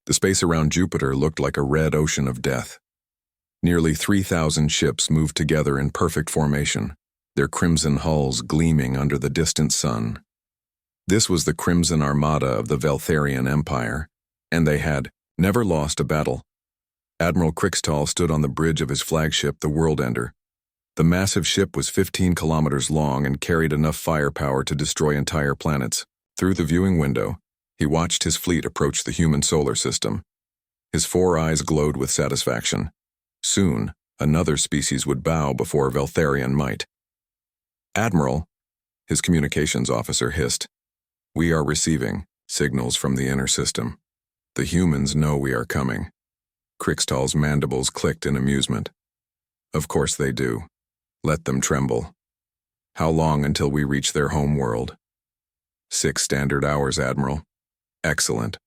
The space around Jupiter looked like a red ocean of death. Nearly 3,000 ships moved together in perfect formation, their crimson hulls gleaming under the distant sun. This was the Crimson Armada of the Veltharian Empire, and they had never lost a battle. Admiral Crixtall stood on the bridge of his flagship, the World Ender. The massive ship was 15 kilometers long and carried enough firepower to destroy entire planets. Through the viewing window, he watched his fleet approach the human solar system. His 4 eyes glowed with satisfaction. Soon, another species would bow before Veltharian might. "Admiral," his communications officer hissed, "we are receiving signals from the inner system. The humans know we are coming." Crixtall's mandibles clicked in amusement. "Of course they do. Let them tremble. How long until we reach their home world?" 6 standard hours, Admiral." "Excellent.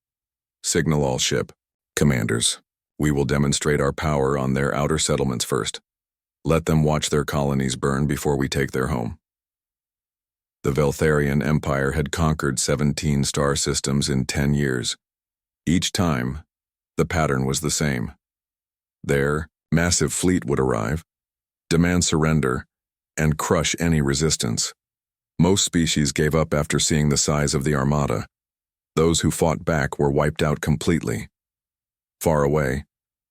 Signal all ship. Commanders, we will demonstrate our power on their outer settlements first. Let them watch their colonies burn before we take their home." The Veltharian Empire had conquered 17 star systems in 10 years. Each time, the pattern was the same. Their massive fleet would arrive, demand surrender, and crush any resistance. Most species gave up after seeing the size of the armada. Those who fought back were wiped out completely. Far away,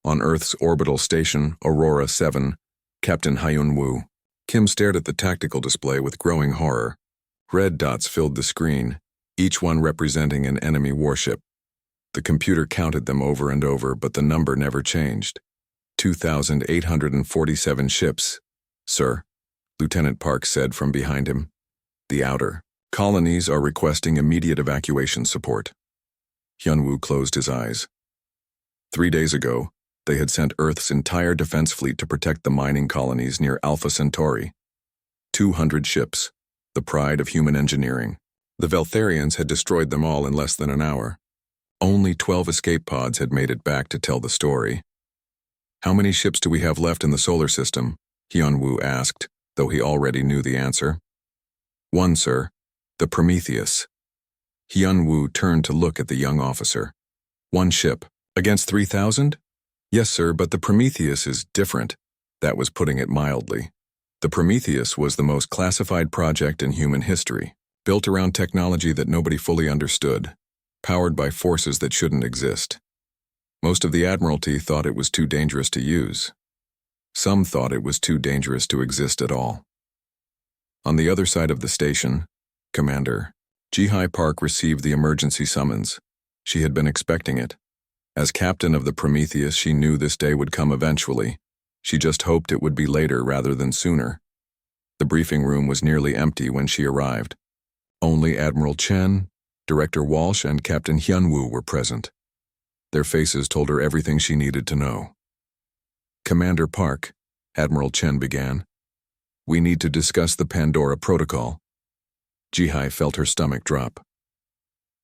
on Earth's orbital station, Aurora 7, Captain Hyun-woo, Kim stared at the tactical display with growing horror. Red dots filled the screen, each one representing an enemy warship. The computer counted them over and over, but the number never changed. 2,847 ships, sir, Lieutenant Park said from behind him. The outer colonies are requesting immediate evacuation support. Hyun-woo closed his eyes. 3 days ago, they had sent Earth's entire defense fleet to protect the mining colonies near Alpha Centauri. 200 ships, the pride of human engineering. The Veltharians had destroyed them all in less than an hour. Only 12 escape pods had made it back to tell the story. "How many ships do we have left in the solar system?" Hyun-woo asked, though he already knew the answer. "One, sir, the Prometheus." Hyun-woo turned to look at the young officer. "One ship, against 3,000? "Yes, sir, but the Prometheus is different." That was putting it mildly. The Prometheus was the most classified project in human history, built around technology that nobody fully understood, powered by forces that shouldn't exist. Most of the Admiralty thought it was too dangerous to use. Some thought it was too dangerous to exist at all. On the other side of the station, Commander HFY Park received the emergency summons. She had been expecting it. As captain of the Prometheus, she knew this day would come eventually. She just hoped it would be later rather than sooner. The briefing room was nearly empty when she arrived. Only Admiral Chen, Director Walsh, and Captain Hyun-woo were present. Their faces told her everything she needed to know. "Commander Park," Admiral Chen began, "we need to discuss the Pandora Protocol." HFY felt her stomach drop.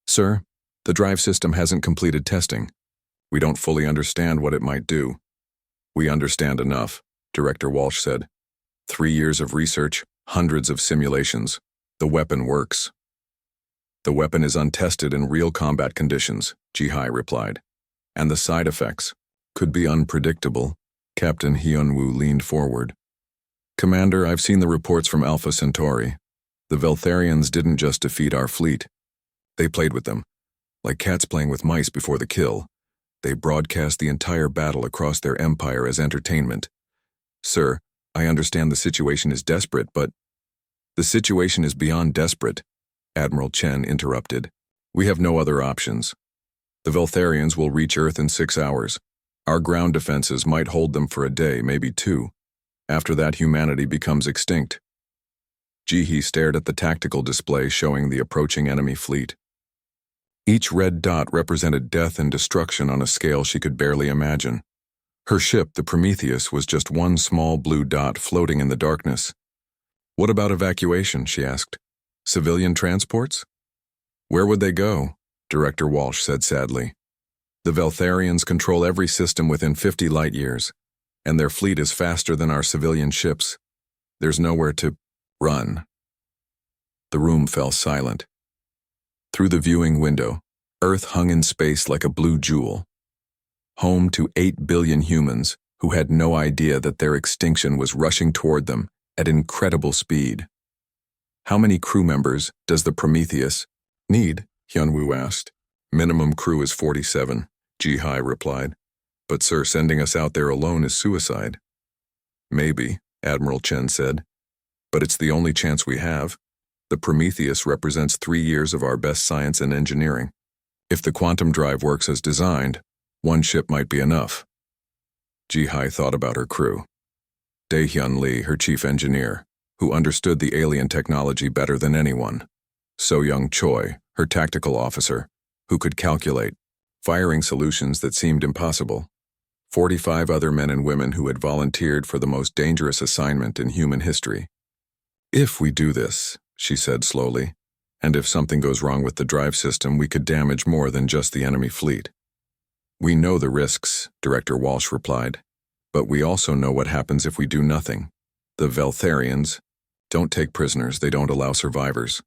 "Sir, the drive system hasn't completed testing. We don't fully understand what it might do." "We understand enough," Director Walsh said. 3 years of research, hundreds of simulations. The weapon works." "The weapon is untested in real combat conditions," HFY replied. "And the side effects could be unpredictable." Captain Hyun-woo leaned forward. "Commander, I've seen the reports from Alpha Centauri. The Veltharians didn't just defeat our fleet. They played with them, like cats playing with mice before the kill. They broadcast the entire battle across their empire as entertainment. Sir, I understand the situation is desperate, but..." "The situation is beyond desperate," Admiral Chen interrupted. "We have no other options. The Veltharians will reach Earth in 6 hours. Our ground defenses might hold them for a day, maybe 2. After that, humanity becomes extinct." HFY stared at the tactical display showing the approaching enemy fleet. Each red dot represented death and destruction on a scale she could barely imagine. Her ship, the Prometheus, was just one small blue dot floating in the darkness. "What about evacuation?" she asked. "Civilian transports?" "Where would they go?" Director Walsh said sadly. "The Veltharians control every system within 50 light years, and their fleet is faster than our civilian ships. There's nowhere to run." The room fell silent. Through the viewing window, Earth hung in space like a blue jewel, home to 8 billion humans who had no idea that their extinction was rushing toward them at incredible speed. "How many crew members does the Prometheus need?" Hyunwoo asked. "Minimum crew is 47, Ji-hai replied. "But sir, sending us out there alone is suicide." "Maybe," Admiral Chen said. "But it's the only chance we have. The Prometheus represents 3 years of our best science and engineering. If the quantum drive works as designed, one ship might be enough." Ji-hai thought about her crew. Dae-hyun Lee, her chief engineer, who understood the alien technology better than anyone. So-young Choi, her tactical officer, who could calculate, firing solutions that seemed impossible. 45 other men and women who had volunteered for the most dangerous assignment in human history. "If we do this," she said slowly, "and if something goes wrong with the drive system, we could damage more than just the enemy fleet." "We know the risks," Director Walsh replied, "but we also know what happens if we do nothing. The Veltharians don't take prisoners, they don't allow survivors.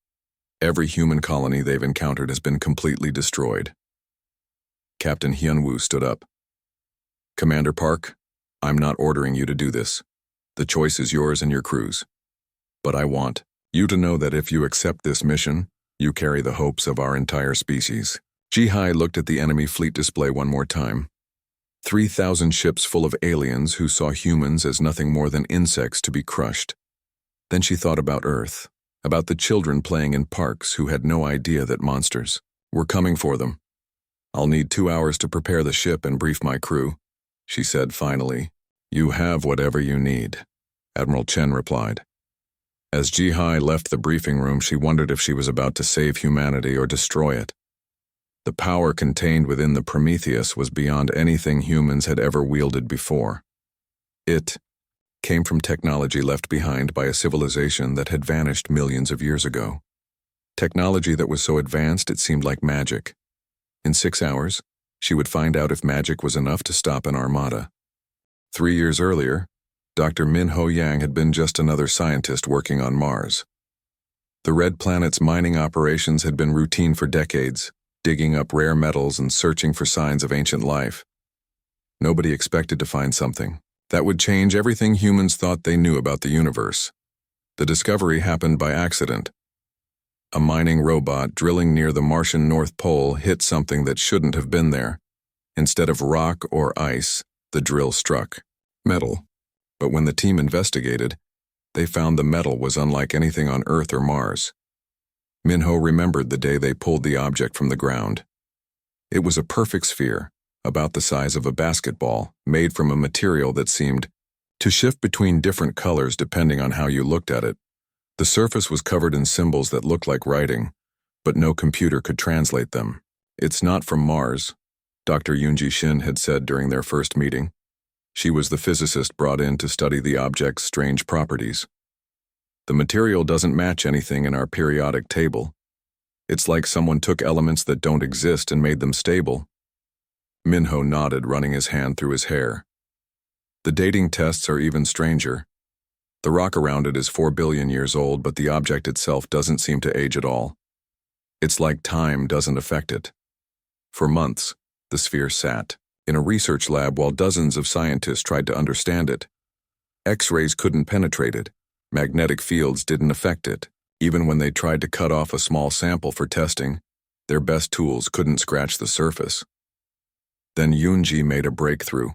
Every human colony they've encountered has been completely destroyed." Captain Hyunwoo stood up. "Commander Park, I'm not ordering you to do this. The choice is yours and your crew's. But I want you to know that if you accept this mission, you carry the hopes of our entire species." Ji-hai looked at the enemy fleet display one more time. 3,000 ships full of aliens who saw humans as nothing more than insects to be crushed. Then she thought about Earth, about the children playing in parks who had no idea that monsters were coming for them. "I'll need 2 hours to prepare the ship and brief my crew," she said finally. "You have whatever you need," Admiral Chen replied. As Ji-hai left the briefing room, she wondered if she was about to save humanity or destroy it. The power contained within the Prometheus was beyond anything humans had ever wielded before. It came from technology left behind by a civilization that had vanished millions of years ago. Technology that was so advanced it seemed like magic. In 6 hours, she would find out if magic was enough to stop an armada. 3 years earlier, Dr. Min-ho Yang had been just another scientist working on Mars. The Red Planet's mining operations had been routine for decades, digging up rare metals and searching for signs of ancient life. Nobody expected to find something that would change everything humans thought they knew about the universe. The discovery happened by accident. A mining robot drilling near the Martian North Pole hit something that shouldn't have been there. Instead of rock or ice, the drill struck metal. But when the team investigated, they found the metal was unlike anything on Earth or Mars. Min-ho remembered the day they pulled the object from the ground. It was a perfect sphere, about the size of a basketball, made from a material that seemed to shift between different colors depending on how you looked at it. The surface was covered in symbols that looked like writing, but no computer could translate them. "It's not from Mars," Dr. Yoonji Shin had said during their first meeting. She was the physicist brought in to study the object's strange properties. "The material doesn't match anything in our periodic table. It's like someone took elements that don't exist and made them stable." Min-ho nodded, running his hand through his hair. "The dating tests are even stranger. The rock around it is 4 billion years old, but the object itself doesn't seem to age at all. It's like time doesn't affect it." For months, the sphere sat in a research lab while dozens of scientists tried to understand it. X-rays couldn't penetrate it. Magnetic fields didn't affect it. Even when they tried to cut off a small sample for testing, their best tools couldn't scratch the surface. Then Yoonji made a breakthrough.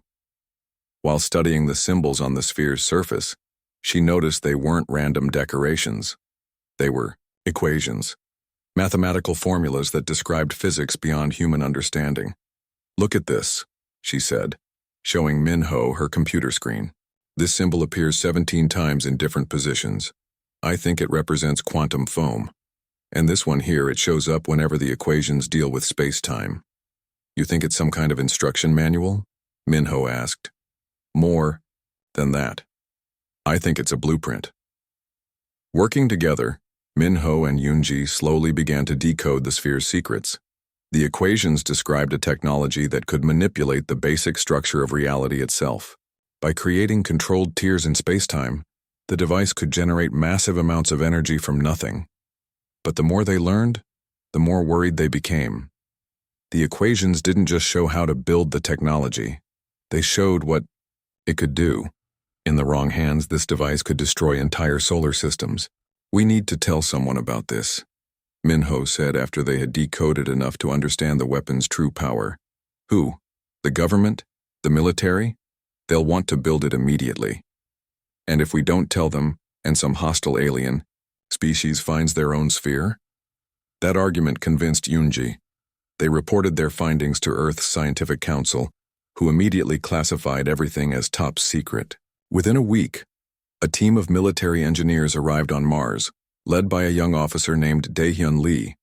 While studying the symbols on the sphere's surface, she noticed they weren't random decorations. They were equations, mathematical formulas that described physics beyond human understanding. "Look at this," she said, showing Min-ho her computer screen. "This symbol appears 17 times in different positions. I think it represents quantum foam. And this one here, it shows up whenever the equations deal with space-time." "You think it's some kind of instruction manual?" Min-ho asked. "More than that. I think it's a blueprint." Working together, Min-ho and Yoonji slowly began to decode the sphere's secrets. The equations described a technology that could manipulate the basic structure of reality itself. By creating controlled tiers in spacetime, the device could generate massive amounts of energy from nothing. But the more they learned, the more worried they became. The equations didn't just show how to build the technology. They showed what it could do. In the wrong hands, this device could destroy entire solar systems. We need to tell someone about this, Minho said after they had decoded enough to understand the weapon's true power. Who? The government? The military? They'll want to build it immediately. And if we don't tell them, and some hostile alien species finds their own sphere? That argument convinced Yunji. They reported their findings to Earth's Scientific Council, who immediately classified everything as top secret. Within a week, a team of military engineers arrived on Mars, led by a young officer named Daehyun Lee.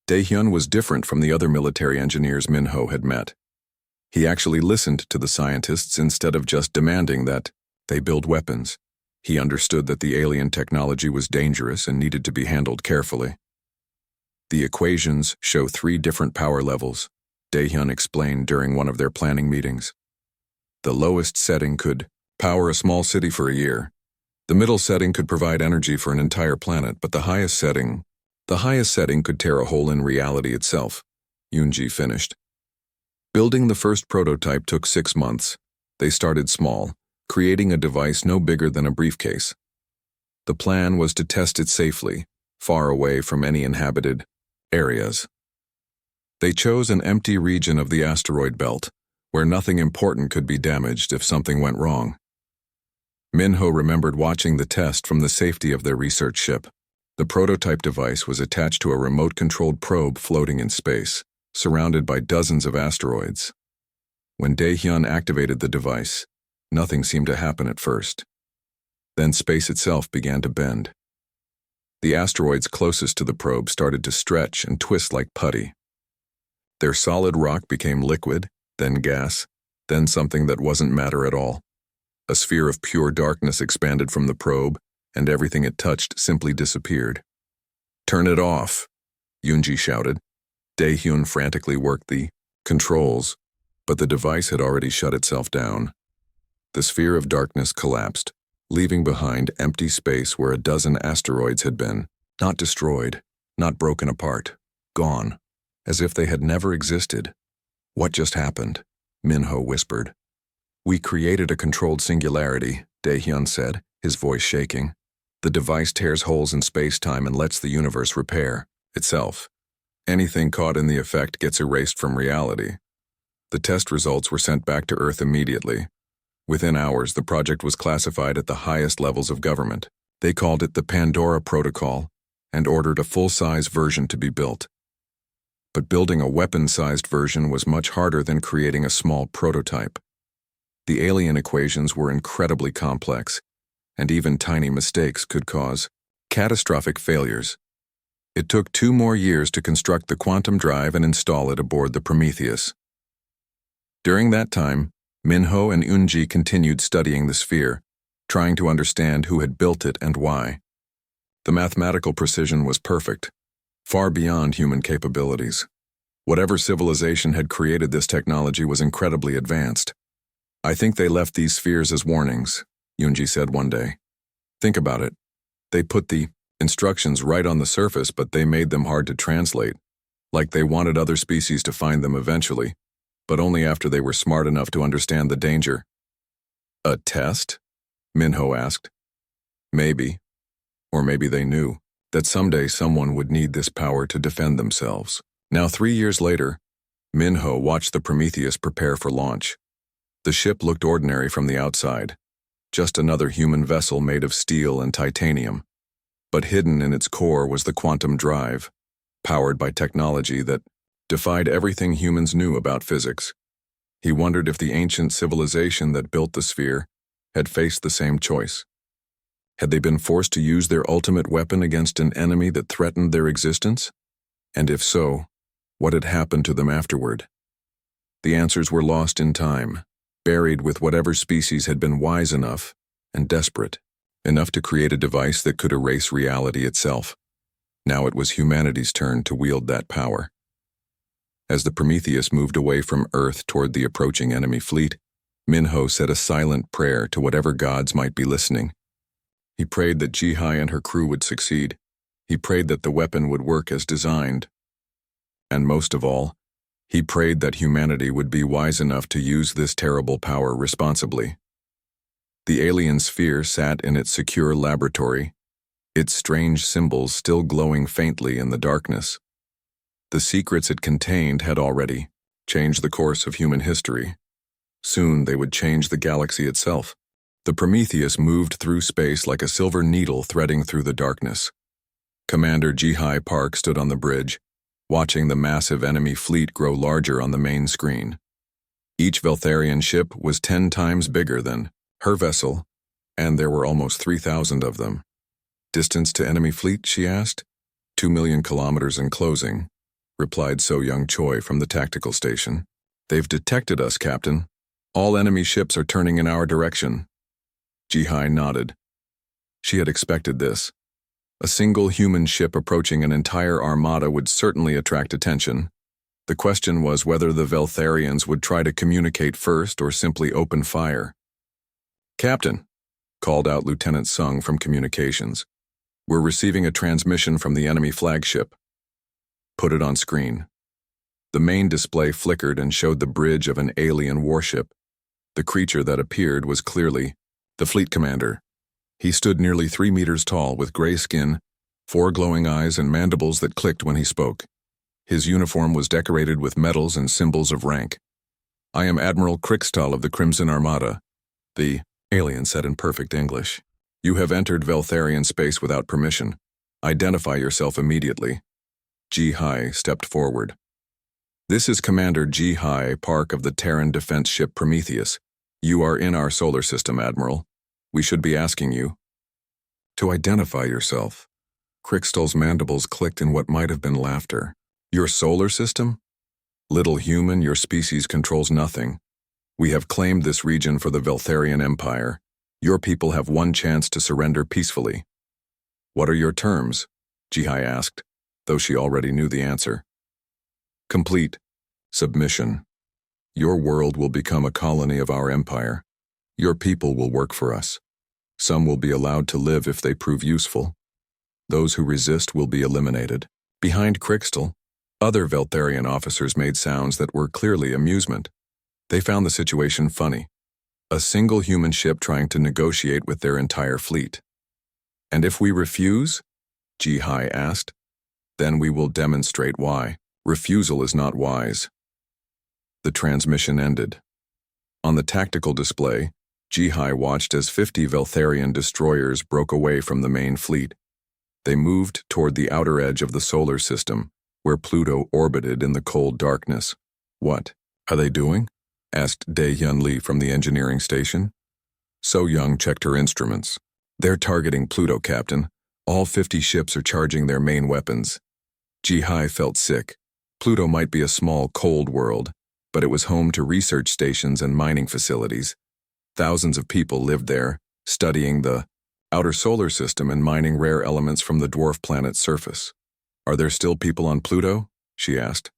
Daehyun was different from the other military engineers Minho had met. He actually listened to the scientists instead of just demanding that they build weapons. He understood that the alien technology was dangerous and needed to be handled carefully. The equations show 3 different power levels, Daehyun explained during one of their planning meetings. The lowest setting could power a small city for a year. The middle setting could provide energy for an entire planet, but the highest setting could tear a hole in reality itself, Yunji finished. Building the first prototype took 6 months. They started small, creating a device no bigger than a briefcase. The plan was to test it safely, far away from any inhabited areas. They chose an empty region of the asteroid belt, where nothing important could be damaged if something went wrong. Minho remembered watching the test from the safety of their research ship. The prototype device was attached to a remote-controlled probe floating in space, surrounded by dozens of asteroids. When Daehyun activated the device, nothing seemed to happen at first. Then space itself began to bend. The asteroids closest to the probe started to stretch and twist like putty. Their solid rock became liquid, then gas, then something that wasn't matter at all. A sphere of pure darkness expanded from the probe, and everything it touched simply disappeared. "Turn it off," Yunji shouted. Daehyun frantically worked the controls, but the device had already shut itself down. The sphere of darkness collapsed, leaving behind empty space where a dozen asteroids had been, not destroyed, not broken apart, gone, as if they had never existed. "What just happened?" Minho whispered. "We created a controlled singularity," Daehyun said, his voice shaking. "The device tears holes in space-time and lets the universe repair itself. Anything caught in the effect gets erased from reality." The test results were sent back to Earth immediately. Within hours, the project was classified at the highest levels of government. They called it the Pandora Protocol and ordered a full-size version to be built. But building a weapon-sized version was much harder than creating a small prototype. The alien equations were incredibly complex, and even tiny mistakes could cause catastrophic failures. It took 2 more years to construct the quantum drive and install it aboard the Prometheus. During that time, Minho and Yunji continued studying the sphere, trying to understand who had built it and why. The mathematical precision was perfect, far beyond human capabilities. Whatever civilization had created this technology was incredibly advanced. "I think they left these spheres as warnings," Yunji said one day. "Think about it. They put the instructions right on the surface, but they made them hard to translate, like they wanted other species to find them eventually, but only after they were smart enough to understand the danger." "A test?" Minho asked. "Maybe. Or maybe they knew that someday someone would need this power to defend themselves." Now 3 years later, Minho watched the Prometheus prepare for launch. The ship looked ordinary from the outside, just another human vessel made of steel and titanium. But hidden in its core was the quantum drive, powered by technology that defied everything humans knew about physics. He wondered if the ancient civilization that built the sphere had faced the same choice. Had they been forced to use their ultimate weapon against an enemy that threatened their existence? And if so, what had happened to them afterward? The answers were lost in time, buried with whatever species had been wise enough and desperate enough to create a device that could erase reality itself. Now it was humanity's turn to wield that power. As the Prometheus moved away from Earth toward the approaching enemy fleet, Minho said a silent prayer to whatever gods might be listening. He prayed that Jihai and her crew would succeed. He prayed that the weapon would work as designed. And most of all, He prayed that humanity would be wise enough to use this terrible power responsibly. The alien sphere sat in its secure laboratory, its strange symbols still glowing faintly in the darkness. The secrets it contained had already changed the course of human history. Soon they would change the galaxy itself. The Prometheus moved through space like a silver needle threading through the darkness. Commander HFY Park stood on the bridge, watching the massive enemy fleet grow larger on the main screen. Each Veltharian ship was 10 times bigger than her vessel, and there were almost 3,000 of them. Distance to enemy fleet, she asked. 2 million kilometers in closing, replied So Young Choi from the tactical station. They've detected us, Captain. All enemy ships are turning in our direction. HFY nodded. She had expected this. A single human ship approaching an entire armada would certainly attract attention. The question was whether the Veltharians would try to communicate first or simply open fire. Captain, called out Lieutenant Sung from communications. We're receiving a transmission from the enemy flagship. Put it on screen. The main display flickered and showed the bridge of an alien warship. The creature that appeared was clearly the fleet commander. He stood nearly 3 meters tall with gray skin, 4 glowing eyes and mandibles that clicked when he spoke. His uniform was decorated with medals and symbols of rank. I am Admiral Krikstal of the Crimson Armada, the alien said in perfect English. You have entered Veltharian space without permission. Identify yourself immediately. HFY stepped forward. This is Commander HFY Park of the Terran defense ship Prometheus. You are in our solar system, Admiral. We should be asking you to identify yourself. Krikstal's mandibles clicked in what might have been laughter. Your solar system? Little human, your species controls nothing. We have claimed this region for the Veltharian Empire. Your people have one chance to surrender peacefully. What are your terms? HFY asked, though she already knew the answer. Complete submission. Your world will become a colony of our empire. Your people will work for us. Some will be allowed to live if they prove useful. Those who resist will be eliminated. Behind Krikstal, other Veltharian officers made sounds that were clearly amusement. They found the situation funny. A single human ship trying to negotiate with their entire fleet. And if we refuse? HFY asked. Then we will demonstrate why. Refusal is not wise. The transmission ended. On the tactical display, HFY watched as 50 Veltharian destroyers broke away from the main fleet. They moved toward the outer edge of the solar system, where Pluto orbited in the cold darkness. What are they doing? Asked Dae-Hyun Lee from the engineering station. So Young checked her instruments. They're targeting Pluto, Captain. All 50 ships are charging their main weapons. HFY felt sick. Pluto might be a small, cold world, but it was home to research stations and mining facilities. Thousands of people lived there, studying the outer solar system and mining rare elements from the dwarf planet's surface. Are there still people on Pluto? She asked.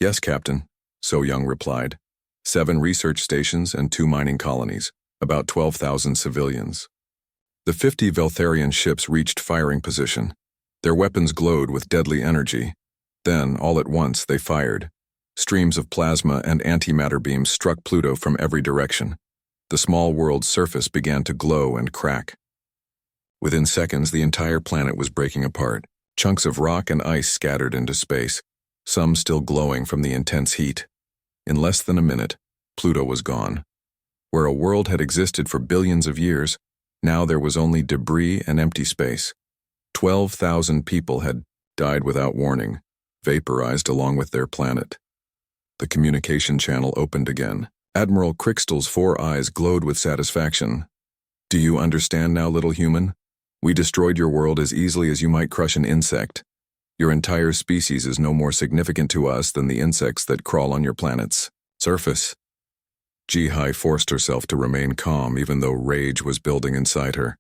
Yes, Captain, So Young replied. 7 research stations and 2 mining colonies, about 12,000 civilians. The 50 Veltharian ships reached firing position. Their weapons glowed with deadly energy. Then, all at once, they fired. Streams of plasma and antimatter beams struck Pluto from every direction. The small world's surface began to glow and crack. Within seconds, the entire planet was breaking apart. Chunks of rock and ice scattered into space, some still glowing from the intense heat. In less than a minute, Pluto was gone. Where a world had existed for billions of years, now there was only debris and empty space. 12,000 people had died without warning, vaporized along with their planet. The communication channel opened again. Admiral Krikstal's 4 eyes glowed with satisfaction. Do you understand now, little human? We destroyed your world as easily as you might crush an insect. Your entire species is no more significant to us than the insects that crawl on your planet's surface. HFY forced herself to remain calm even though rage was building inside her.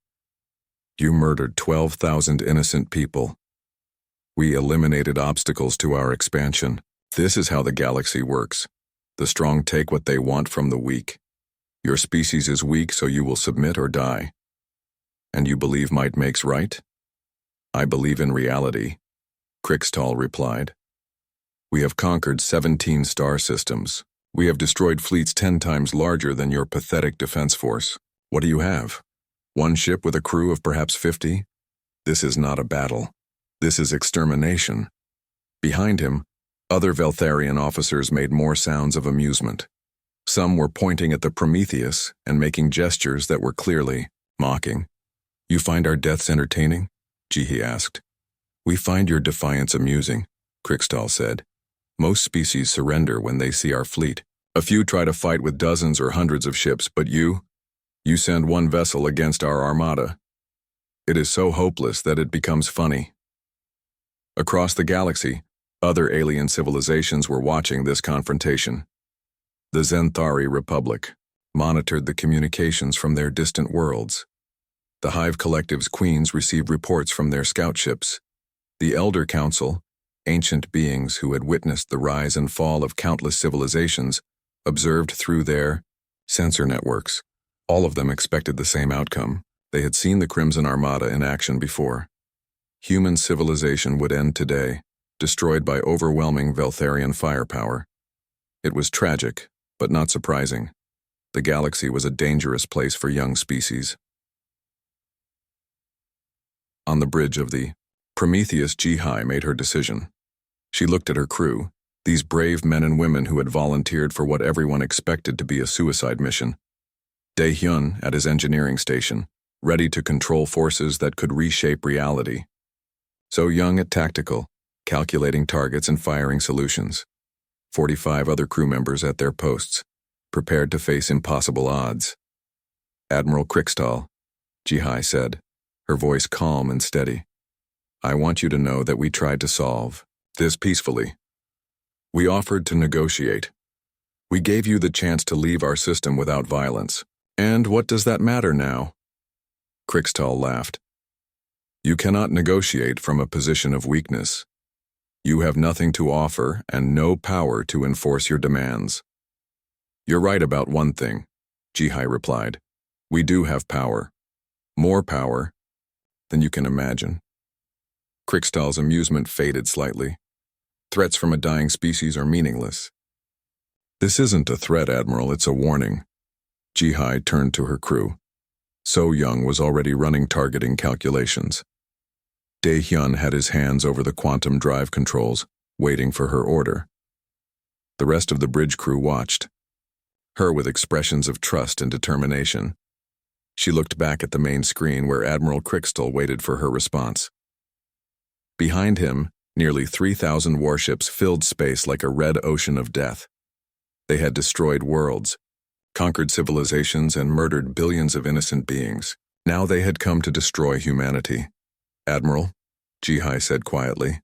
You murdered 12,000 innocent people. We eliminated obstacles to our expansion. This is how the galaxy works. The strong take what they want from the weak. Your species is weak, so you will submit or die. And you believe might makes right? I believe in reality, Krikstal replied. We have conquered 17 star systems. We have destroyed fleets 10 times larger than your pathetic defense force. What do you have? One ship with a crew of perhaps 50? This is not a battle. This is extermination. Behind him, other Veltharian officers made more sounds of amusement. Some were pointing at the Prometheus and making gestures that were clearly mocking. You find our deaths entertaining? Jihi asked. We find your defiance amusing, Krikstal said. Most species surrender when they see our fleet. A few try to fight with dozens or hundreds of ships, but you send one vessel against our armada. It is so hopeless that it becomes funny. Across the galaxy, other alien civilizations were watching this confrontation. The Zenthari Republic monitored the communications from their distant worlds. The Hive Collective's queens received reports from their scout ships. The Elder Council, ancient beings who had witnessed the rise and fall of countless civilizations, observed through their sensor networks. All of them expected the same outcome. They had seen the Crimson Armada in action before. Human civilization would end today, destroyed by overwhelming Veltharian firepower. It was tragic, but not surprising. The galaxy was a dangerous place for young species. On the bridge of the Prometheus, Jihi made her decision. She looked at her crew, these brave men and women who had volunteered for what everyone expected to be a suicide mission. Dae-hyun at his engineering station, ready to control forces that could reshape reality. So young at tactical, calculating targets and firing solutions. 45 other crew members at their posts, prepared to face impossible odds. Admiral Krikstal, Jihi said, her voice calm and steady. I want you to know that we tried to solve this peacefully. We offered to negotiate. We gave you the chance to leave our system without violence. And what does that matter now? Krikstal laughed. You cannot negotiate from a position of weakness. You have nothing to offer and no power to enforce your demands. You're right about one thing, Jihi replied. We do have power. More power than you can imagine. Krikstal's amusement faded slightly. Threats from a dying species are meaningless. This isn't a threat, Admiral, it's a warning. Jihi turned to her crew. So Young was already running targeting calculations. Dae-hyun had his hands over the quantum drive controls, waiting for her order. The rest of the bridge crew watched, her with expressions of trust and determination. She looked back at the main screen where Admiral Krikstal waited for her response. Behind him, nearly 3,000 warships filled space like a red ocean of death. They had destroyed worlds, conquered civilizations, and murdered billions of innocent beings. Now they had come to destroy humanity. Admiral, Jihi said quietly,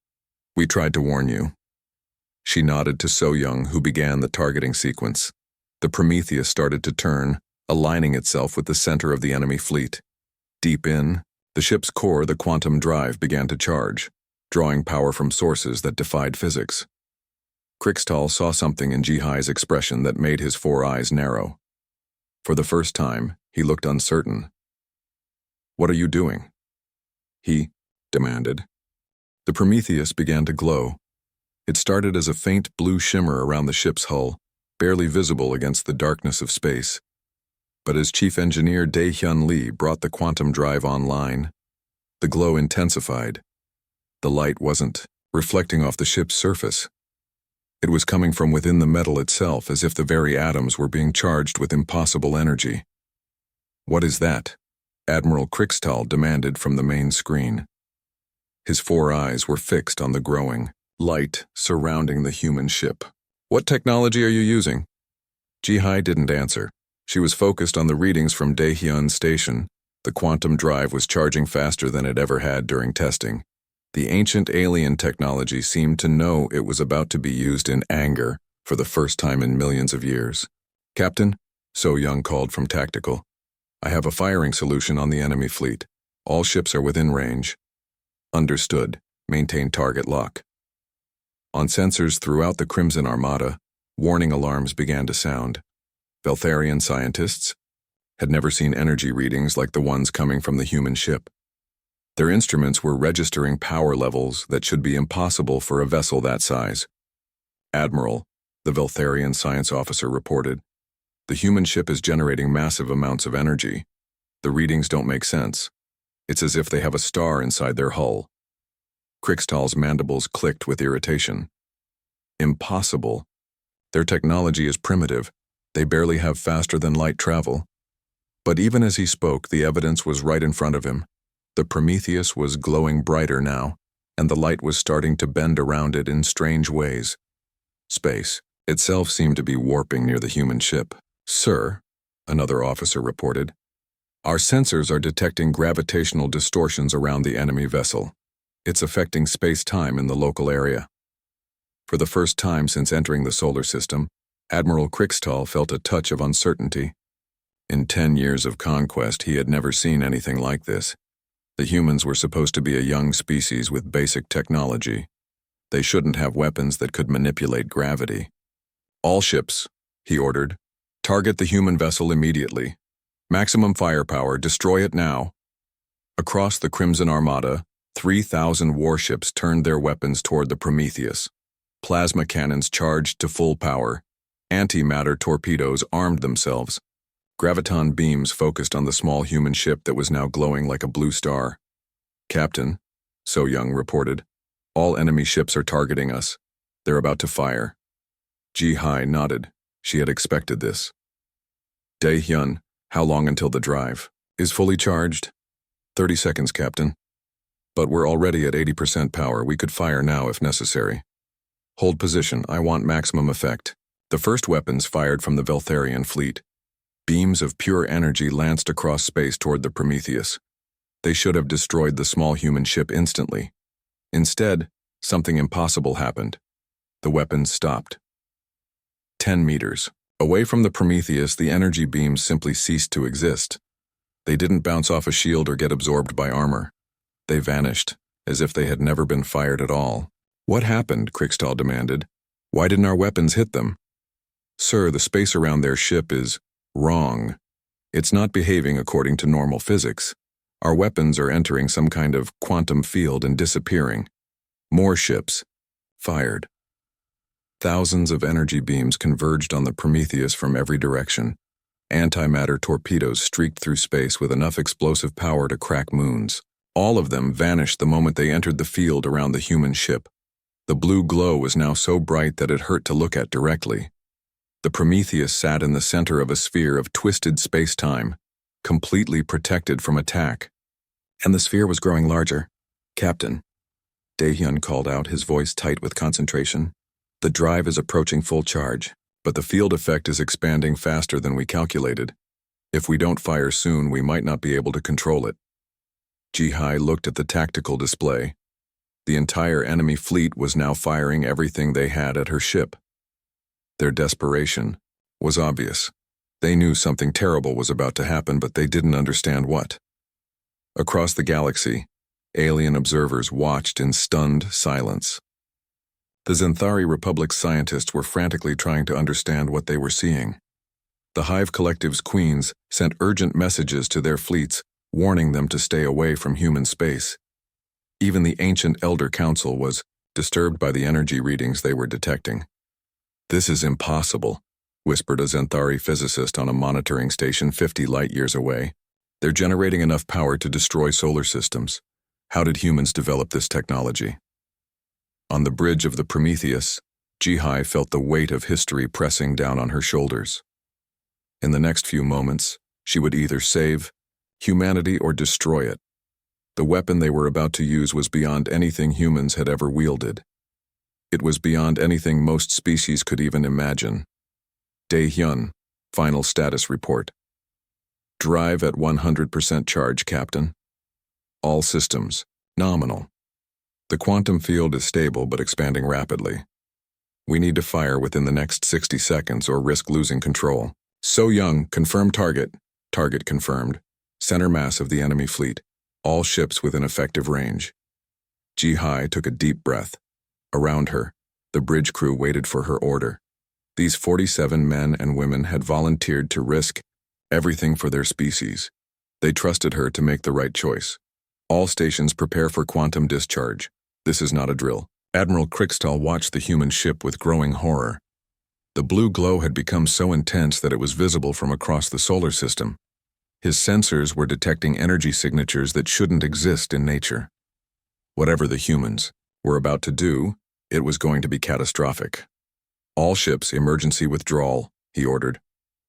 we tried to warn you. She nodded to So-young, who began the targeting sequence. The Prometheus started to turn, aligning itself with the center of the enemy fleet. Deep in the ship's core, the quantum drive began to charge, drawing power from sources that defied physics. Krikstal saw something in Jihi's expression that made his 4 eyes narrow. For the first time, he looked uncertain. What are you doing? He demanded. The Prometheus began to glow. It started as a faint blue shimmer around the ship's hull, barely visible against the darkness of space. But as Chief Engineer Dae-hyun Lee brought the quantum drive online, the glow intensified. The light wasn't reflecting off the ship's surface. It was coming from within the metal itself, as if the very atoms were being charged with impossible energy. What is that? Admiral Krikstal demanded from the main screen. His 4 eyes were fixed on the growing light surrounding the human ship. What technology are you using? Jihi didn't answer. She was focused on the readings from Dae-hyun's station. The quantum drive was charging faster than it ever had during testing. The ancient alien technology seemed to know it was about to be used in anger for the first time in millions of years. Captain, So-young called from tactical. I have a firing solution on the enemy fleet. All ships are within range. Understood. Maintain target lock. On sensors throughout the Crimson Armada, warning alarms began to sound. Veltharian scientists had never seen energy readings like the ones coming from the human ship. Their instruments were registering power levels that should be impossible for a vessel that size. Admiral, the Veltharian science officer reported. The human ship is generating massive amounts of energy. The readings don't make sense. It's as if they have a star inside their hull. Krikstal's mandibles clicked with irritation. Impossible. Their technology is primitive. They barely have faster-than-light travel. But even as he spoke, the evidence was right in front of him. The Prometheus was glowing brighter now, and the light was starting to bend around it in strange ways. Space itself seemed to be warping near the human ship. "Sir," another officer reported, "our sensors are detecting gravitational distortions around the enemy vessel. It's affecting space-time in the local area." For the first time since entering the solar system, Admiral Krikstal felt a touch of uncertainty. In 10 years of conquest, he had never seen anything like this. The humans were supposed to be a young species with basic technology. They shouldn't have weapons that could manipulate gravity. "All ships," he ordered, "target the human vessel immediately. Maximum firepower, destroy it now." Across the Crimson Armada, 3,000 warships turned their weapons toward the Prometheus. Plasma cannons charged to full power. Antimatter torpedoes armed themselves. Graviton beams focused on the small human ship that was now glowing like a blue star. "Captain," So Young reported, "all enemy ships are targeting us. They're about to fire." Ji-Hai nodded. She had expected this. "Dae-hyun, how long until the drive is fully charged?" 30 seconds, Captain. "But we're already at 80% power. We could fire now if necessary." "Hold position. I want maximum effect." The first weapons fired from the Veltharian fleet. Beams of pure energy lanced across space toward the Prometheus. They should have destroyed the small human ship instantly. Instead, something impossible happened. The weapons stopped. 10 meters. Away from the Prometheus, the energy beams simply ceased to exist. They didn't bounce off a shield or get absorbed by armor. They vanished, as if they had never been fired at all. "What happened?" Krikstal demanded. "Why didn't our weapons hit them?" "Sir, the space around their ship is wrong. It's not behaving according to normal physics. Our weapons are entering some kind of quantum field and disappearing." More ships fired. Thousands of energy beams converged on the Prometheus from every direction. Antimatter torpedoes streaked through space with enough explosive power to crack moons. All of them vanished the moment they entered the field around the human ship. The blue glow was now so bright that it hurt to look at directly. The Prometheus sat in the center of a sphere of twisted space-time, completely protected from attack. And the sphere was growing larger. "Captain," Dae-hyun called out, his voice tight with concentration. "The drive is approaching full charge, but the field effect is expanding faster than we calculated. If we don't fire soon, we might not be able to control it." Ji-Hai looked at the tactical display. The entire enemy fleet was now firing everything they had at her ship. Their desperation was obvious. They knew something terrible was about to happen, but they didn't understand what. Across the galaxy, alien observers watched in stunned silence. The Zenthari Republic's scientists were frantically trying to understand what they were seeing. The Hive Collective's queens sent urgent messages to their fleets, warning them to stay away from human space. Even the ancient Elder Council was disturbed by the energy readings they were detecting. "This is impossible," whispered a Zenthari physicist on a monitoring station 50 light-years away. "They're generating enough power to destroy solar systems. How did humans develop this technology?" On the bridge of the Prometheus, Ji-Hai felt the weight of history pressing down on her shoulders. In the next few moments, she would either save humanity or destroy it. The weapon they were about to use was beyond anything humans had ever wielded. It was beyond anything most species could even imagine. Dae-hyun, final status report. "Drive at 100% charge, Captain. All systems, nominal. The quantum field is stable but expanding rapidly. We need to fire within the next 60 seconds or risk losing control." So Young, confirm target. Target confirmed. Center mass of the enemy fleet. All ships within effective range. Ji-Hai took a deep breath. Around her, the bridge crew waited for her order. These 47 men and women had volunteered to risk everything for their species. They trusted her to make the right choice. "All stations prepare for quantum discharge. This is not a drill. Admiral Crickstall watched the human ship with growing horror. The blue glow had become so intense that it was visible from across the solar system. His sensors were detecting energy signatures that shouldn't exist in nature. Whatever the humans were about to do, it was going to be catastrophic. All ships, emergency withdrawal, he ordered.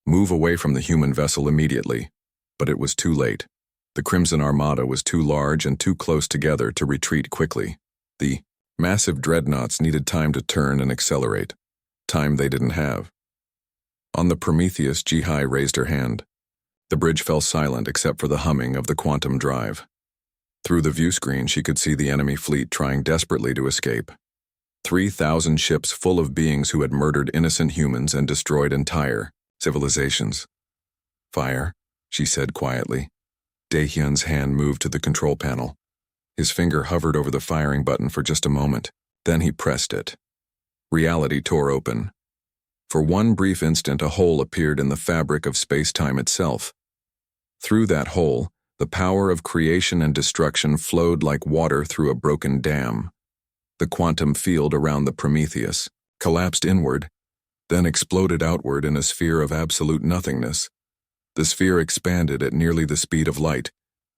Move away from the human vessel immediately. But it was too late. The Crimson Armada was too large and too close together to retreat quickly. The massive dreadnoughts needed time to turn and accelerate. Time they didn't have. On the Prometheus, Ji-Hai raised her hand. The bridge fell silent except for the humming of the quantum drive. Through the view screen, she could see the enemy fleet trying desperately to escape. 3,000 ships full of beings who had murdered innocent humans and destroyed entire civilizations. Fire, she said quietly. Dae-Hyun's hand moved to the control panel. His finger hovered over the firing button for just a moment. Then he pressed it. Reality tore open. For one brief instant, a hole appeared in the fabric of space-time itself. Through that hole, the power of creation and destruction flowed like water through a broken dam. The quantum field around the Prometheus collapsed inward, then exploded outward in a sphere of absolute nothingness. The sphere expanded at nearly the speed of light,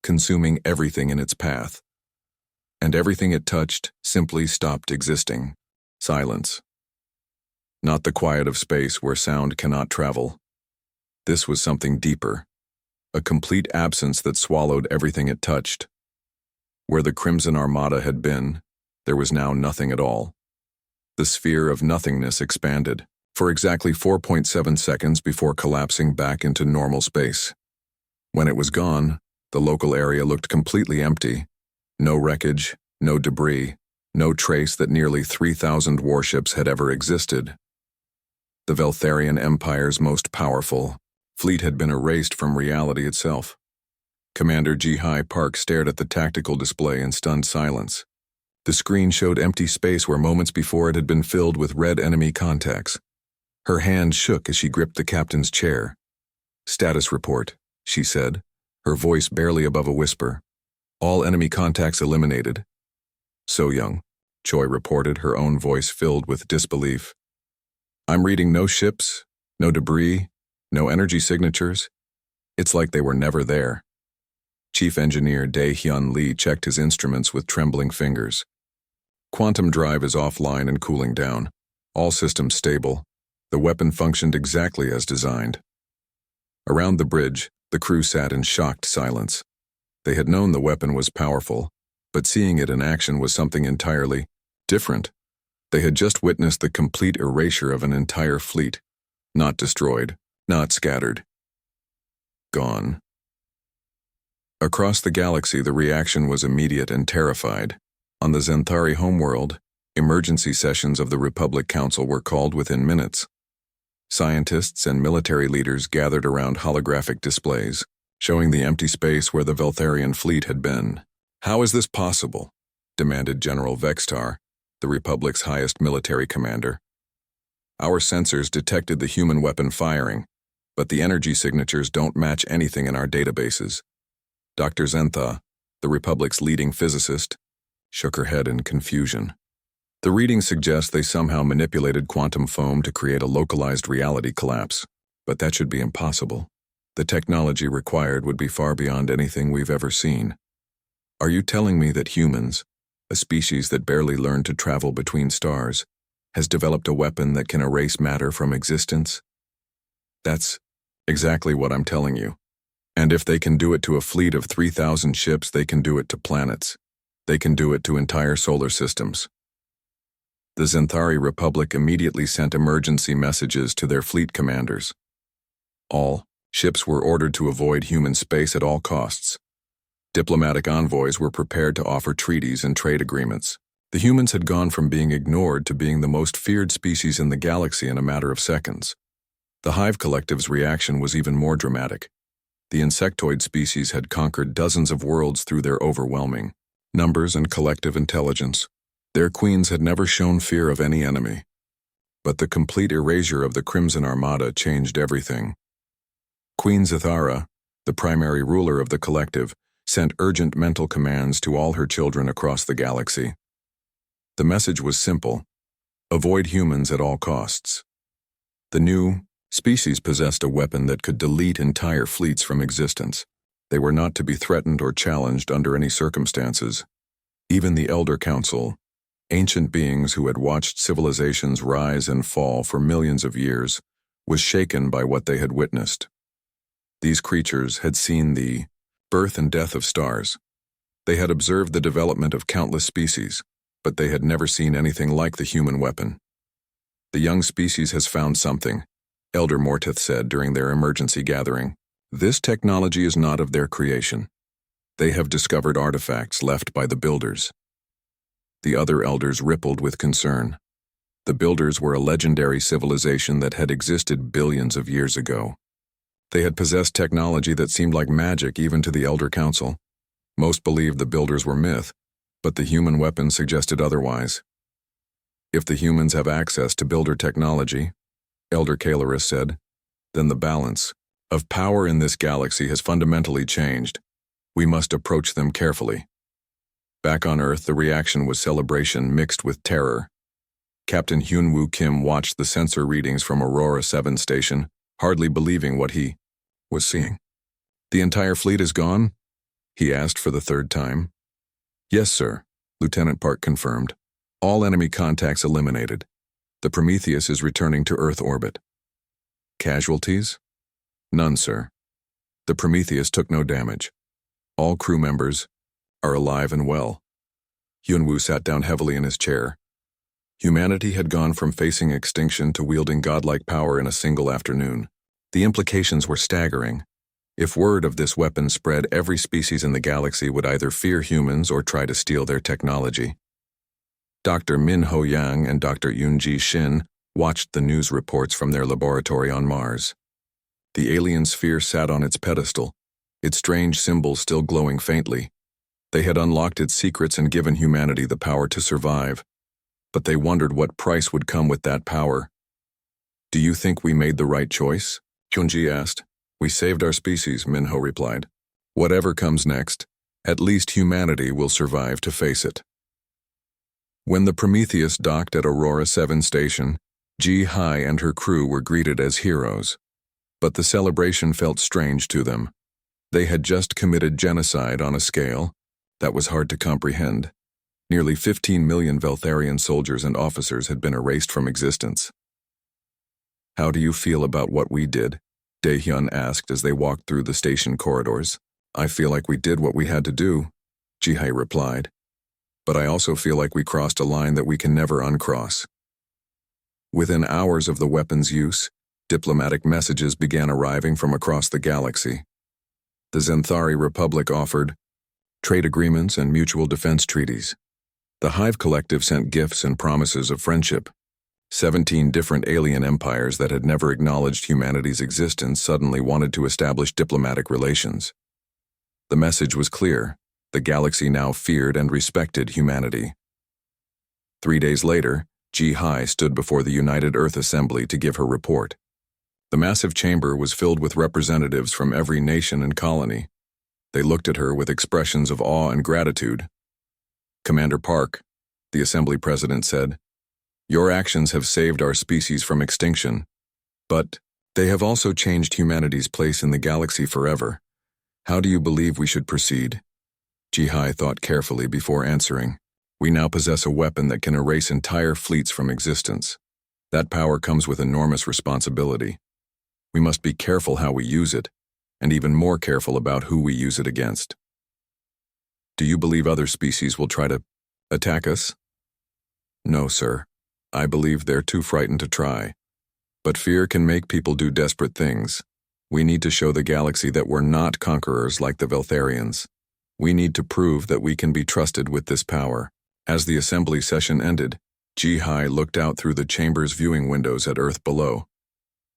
consuming everything in its path. And everything it touched simply stopped existing. Silence. Not the quiet of space where sound cannot travel. This was something deeper. A complete absence that swallowed everything it touched. Where the Crimson Armada had been, there was now nothing at all. The sphere of nothingness expanded for exactly 4.7 seconds before collapsing back into normal space. When it was gone, the local area looked completely empty. No wreckage, no debris, no trace that nearly 3,000 warships had ever existed. The Veltharian Empire's most powerful fleet had been erased from reality itself. Commander Ji-Hai Park stared at the tactical display in stunned silence. The screen showed empty space where moments before it had been filled with red enemy contacts. Her hand shook as she gripped the captain's chair. "Status report," she said, her voice barely above a whisper. "All enemy contacts eliminated." "So young," Choi reported, her own voice filled with disbelief. "I'm reading no ships, no debris, no energy signatures. It's like they were never there." Chief Engineer Dae-Hyun Lee checked his instruments with trembling fingers. "Quantum drive is offline and cooling down. All systems stable. The weapon functioned exactly as designed." Around the bridge, the crew sat in shocked silence. They had known the weapon was powerful, but seeing it in action was something entirely different. They had just witnessed the complete erasure of an entire fleet. Not destroyed, not scattered. Gone. Across the galaxy, the reaction was immediate and terrified. On the Zenthari homeworld, emergency sessions of the Republic Council were called within minutes. Scientists and military leaders gathered around holographic displays, showing the empty space where the Veltharian fleet had been. "How is this possible?" demanded General Vextar, the Republic's highest military commander. "Our sensors detected the human weapon firing, but the energy signatures don't match anything in our databases." Dr. Zentha, the Republic's leading physicist, shook her head in confusion. "The readings suggest they somehow manipulated quantum foam to create a localized reality collapse, but that should be impossible. The technology required would be far beyond anything we've ever seen. Are you telling me that humans, a species that barely learned to travel between stars, has developed a weapon that can erase matter from existence?" "That's exactly what I'm telling you. And if they can do it to a fleet of 3,000 ships, they can do it to planets. They can do it to entire solar systems." The Zenthari Republic immediately sent emergency messages to their fleet commanders. All ships were ordered to avoid human space at all costs. Diplomatic envoys were prepared to offer treaties and trade agreements. The humans had gone from being ignored to being the most feared species in the galaxy in a matter of seconds. The Hive Collective's reaction was even more dramatic. The insectoid species had conquered dozens of worlds through their overwhelming numbers and collective intelligence. Their queens had never shown fear of any enemy. But the complete erasure of the Crimson Armada changed everything. Queen Zithara, the primary ruler of the collective, sent urgent mental commands to all her children across the galaxy. The message was simple: avoid humans at all costs. The new species possessed a weapon that could delete entire fleets from existence. They were not to be threatened or challenged under any circumstances. Even the Elder Council, ancient beings who had watched civilizations rise and fall for millions of years, was shaken by what they had witnessed. These creatures had seen the birth and death of stars. They had observed the development of countless species, but they had never seen anything like the human weapon. "The young species has found something," Elder Mortith said during their emergency gathering. "This technology is not of their creation. They have discovered artifacts left by the Builders." The other elders rippled with concern. The Builders were a legendary civilization that had existed billions of years ago. They had possessed technology that seemed like magic even to the Elder Council. Most believed the Builders were myth, but the human weapon suggested otherwise. "If the humans have access to Builder technology," Elder Kalaris said, "then the balance of power in this galaxy has fundamentally changed. We must approach them carefully." Back on Earth, the reaction was celebration mixed with terror. Captain Hyunwoo Kim watched the sensor readings from Aurora 7 station, hardly believing what he was seeing. "The entire fleet is gone?" he asked for the third time. "Yes, sir," Lieutenant Park confirmed. "All enemy contacts eliminated. The Prometheus is returning to Earth orbit." "Casualties?" "None, sir. The Prometheus took no damage. All crew members are alive and well." Hyunwoo sat down heavily in his chair. Humanity had gone from facing extinction to wielding godlike power in a single afternoon. The implications were staggering. If word of this weapon spread, every species in the galaxy would either fear humans or try to steal their technology. Dr. Min Ho Yang and Dr. Yoonji Shin watched the news reports from their laboratory on Mars. The alien sphere sat on its pedestal, its strange symbols still glowing faintly. They had unlocked its secrets and given humanity the power to survive. But they wondered what price would come with that power. "Do you think we made the right choice?" Hyunji asked. "We saved our species," Minho replied. "Whatever comes next, at least humanity will survive to face it." When the Prometheus docked at Aurora 7 station, Ji Hai and her crew were greeted as heroes. But the celebration felt strange to them. They had just committed genocide on a scale that was hard to comprehend. Nearly 15 million Veltharian soldiers and officers had been erased from existence. "How do you feel about what we did?" Daehyun asked as they walked through the station corridors. "I feel like we did what we had to do," Ji-hai replied. "But I also feel like we crossed a line that we can never uncross." Within hours of the weapon's use, diplomatic messages began arriving from across the galaxy. The Zenthari Republic offered trade agreements and mutual defense treaties. The Hive Collective sent gifts and promises of friendship. 17 different alien empires that had never acknowledged humanity's existence suddenly wanted to establish diplomatic relations. The message was clear: the galaxy now feared and respected humanity. 3 days later, Ji Hai stood before the United Earth Assembly to give her report. The massive chamber was filled with representatives from every nation and colony. They looked at her with expressions of awe and gratitude. "Commander Park," the Assembly President said, "your actions have saved our species from extinction, but they have also changed humanity's place in the galaxy forever. How do you believe we should proceed?" Ji Hai thought carefully before answering. "We now possess a weapon that can erase entire fleets from existence. That power comes with enormous responsibility. We must be careful how we use it, and even more careful about who we use it against." "Do you believe other species will try to attack us?" "No, sir. I believe they're too frightened to try. But fear can make people do desperate things. We need to show the galaxy that we're not conquerors like the Veltharians. We need to prove that we can be trusted with this power." As the assembly session ended, Ji Hai looked out through the chamber's viewing windows at Earth below.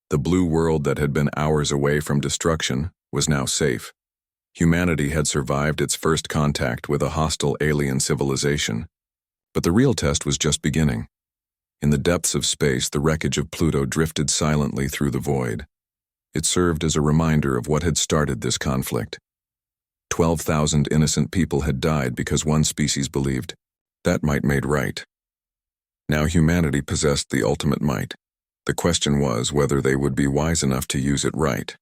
The blue world that had been hours away from destruction was now safe. Humanity had survived its first contact with a hostile alien civilization. But the real test was just beginning. In the depths of space, the wreckage of Pluto drifted silently through the void. It served as a reminder of what had started this conflict. 12,000 innocent people had died because one species believed that might made right. Now humanity possessed the ultimate might. The question was whether they would be wise enough to use it right.